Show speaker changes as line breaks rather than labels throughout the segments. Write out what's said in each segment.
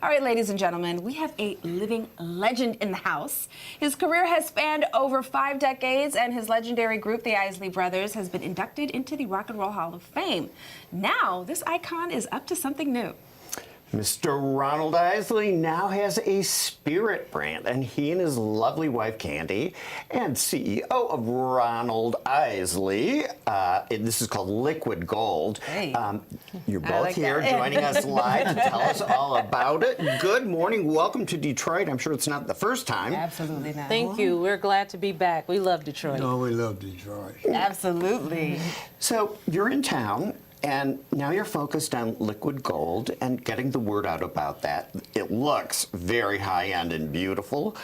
All right, ladies and gentlemen, we have a living legend in the house. His career has spanned over 5 decades, and his legendary group, the Isley Brothers, has been inducted into the Rock and Roll Hall of Fame. Now, this icon is up to something new.
Mr. Ronald Isley now has a spirit brand, and he and his lovely wife, Candy, and CEO of Ronald Isley, this is called Liquid Gold.
Hey.
You're both here joining us live to tell us all about it. Good morning. Welcome to Detroit. I'm sure it's not the first time.
Absolutely not.
Thank you. We're glad to be back. We love Detroit.
Oh, we love Detroit.
Absolutely.
So you're in town, and now you're focused on Liquid Gold and getting the word out about that. It looks very high-end and beautiful,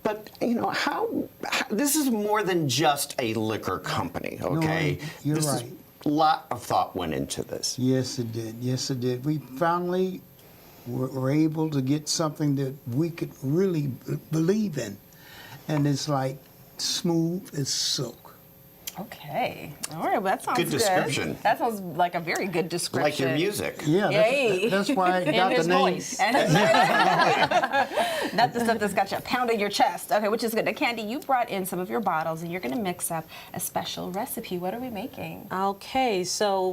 but you know, this is more than just a liquor company, okay?
No, you're
this
right.
Is, a lot of thought went into this.
Yes, it did. Yes, it did. We finally were able to get something that we could really believe in, and it's like smooth as silk.
Okay. All right. Well, that sounds
Good description.
That sounds like a very good description.
Like your music.
Yeah,
Yay.
that's why I got
his
the name.
voice.
Not the stuff that's got you pounding your chest. Okay, which is good. Now, Candy, you brought in some of your bottles, and you're going to mix up a special recipe. What are we making?
Okay, so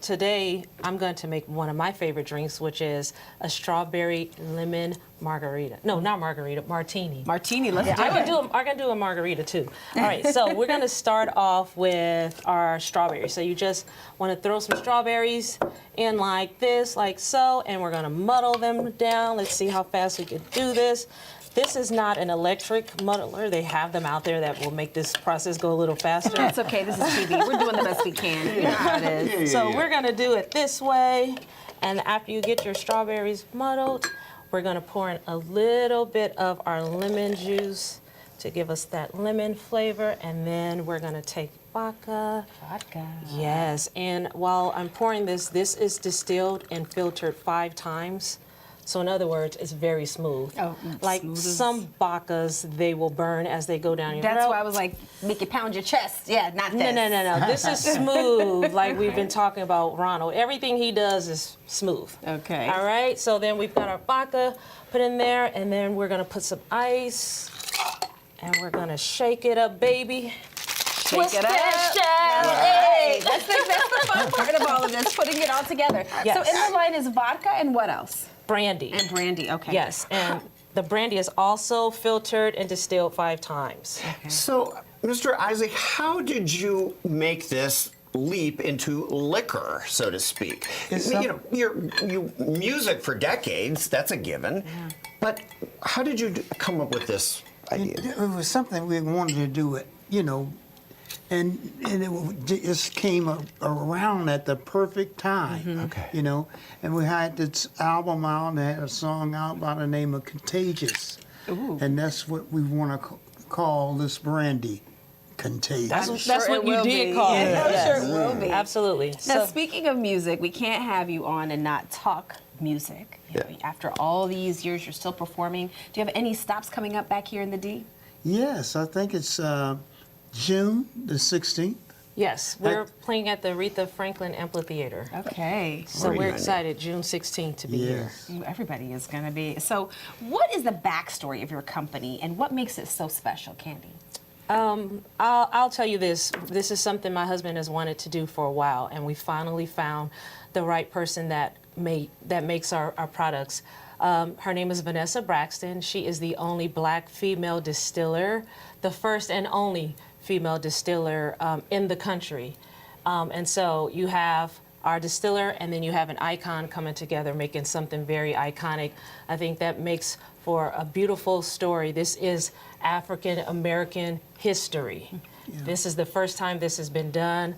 today I'm going to make one of my favorite drinks, which is a strawberry lemon margarita. No, not margarita, martini.
Martini. Let's do
I
it.
can do a margarita too. All right, so we're going to start off with our strawberries. So you just want to throw some strawberries in like this, like so, and we're going to muddle them down. Let's see how fast we can do this. This is not an electric muddler. They have them out there that will make this process go a little faster.
That's okay. This is TV. We're doing the best we can. You know how it is.
So we're going to do it this way, and after you get your strawberries muddled, we're going to pour in a little bit of our lemon juice to give us that lemon flavor, and then we're going to take vodka.
Vodka.
Yes, and while I'm pouring this is distilled and filtered 5 times. So in other words, it's very smooth.
Oh,
like
smooth as...
some vodkas, they will burn as they go down your
That's
throat.
why I was like, make you pound your chest. Yeah, not this.
No. This is smooth, like we've been talking about Ronald. Everything he does is smooth.
Okay.
All right, so then we've got our vodka put in there, and then we're gonna put some ice, and we're gonna shake it up, baby.
Shake it up. Hey, that's the fun part of all of this, putting it all together.
Yes.
So in the line is vodka and what else?
Brandy.
And brandy, okay.
Yes, and the brandy is also filtered and distilled 5 times.
Okay.
So, Mr. Isley, how did you make this leap into liquor, so to speak? You know, music for decades, that's a given. Yeah. But how did you come up with this idea?
It was something we wanted to do it, you know, and it just came around at the perfect time.
Mm-hmm.
Okay.
You know, and we had this album out and had a song out by the name of Contagious.
Ooh.
And that's what we want to call this brandy, Contagious.
That's what you did call it.
I'm
Yes.
sure it will be.
Absolutely.
Now, speaking of music, we can't have you on and not talk music. You know, after all these years, you're still performing. Do you have any stops coming up back here in the D?
Yes, I think it's June the 16th.
Yes, we're playing at the Aretha Franklin Amphitheater.
Okay.
So
Very
we're
nice.
excited, June 16th, to be here.
Yes.
Everybody is going to be. So what is the backstory of your company and what makes it so special, Candy?
I'll tell you this. This is something my husband has wanted to do for a while, and we finally found the right person that makes our products. Her name is Vanessa Braxton. She is the only Black female distiller, the first and only female distiller in the country. And so you have our distiller, and then you have an icon coming together, making something very iconic. I think that makes for a beautiful story. This is African American history. Yeah. This is the first time this has bin done.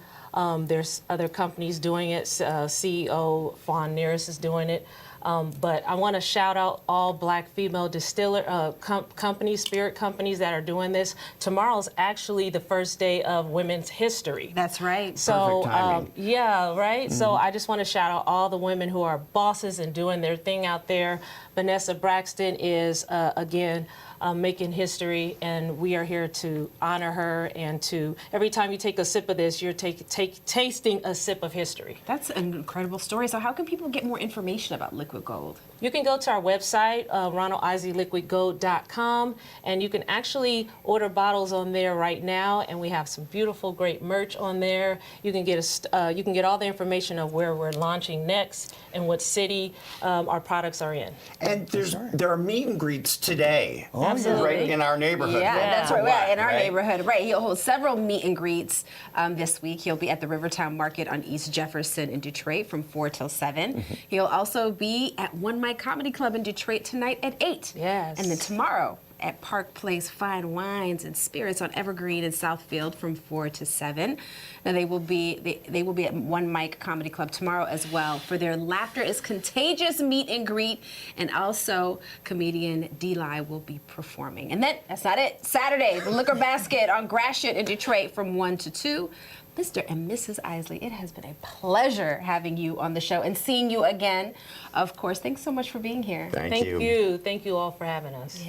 There's other companies doing it. CEO Fawn Nearest is doing it. But I want to shout out all Black female distiller companies, spirit companies that are doing this. Tomorrow's actually the first day of Women's History.
That's right.
So,
Perfect timing.
yeah, right? So I just want to shout out all the women who are bosses and doing their thing out there. Vanessa Braxton is, again, making history, and we are here to honor her, and to, every time you take a sip of this, you're tasting a sip of history.
That's an incredible story. So how can people get more information about Liquid Gold?
You can go to our website, ronaldisleyliquidgold.com, and you can actually order bottles on there right now. And we have some beautiful, great merch on there. You can get all the information of where we're launching next and what city our products are in.
And there are meet and greets today,
Absolutely.
right in our neighborhood.
Yeah, that's right.
What,
In our
right?
neighborhood, right? He'll hold several meet and greets this week. He'll be at the Rivertown Market on East Jefferson in Detroit from 4 till 7. He'll also be at One Mic Comedy Club in Detroit tonight at 8.
Yes.
And then tomorrow at Park Place Fine Wines and Spirits on Evergreen in Southfield from 4 to 7. Now they will be at One Mic Comedy Club tomorrow as well for their Laughter is Contagious meet and greet, and also comedian Deli will be performing. And then that's not it. Saturday, the Liquor Basket on Gratiot in Detroit from 1 to 2. Mr. and Mrs. Isley, it has been a pleasure having you on the show and seeing you again. Of course, thanks so much for being here.
Thank you.
Thank you all for having us.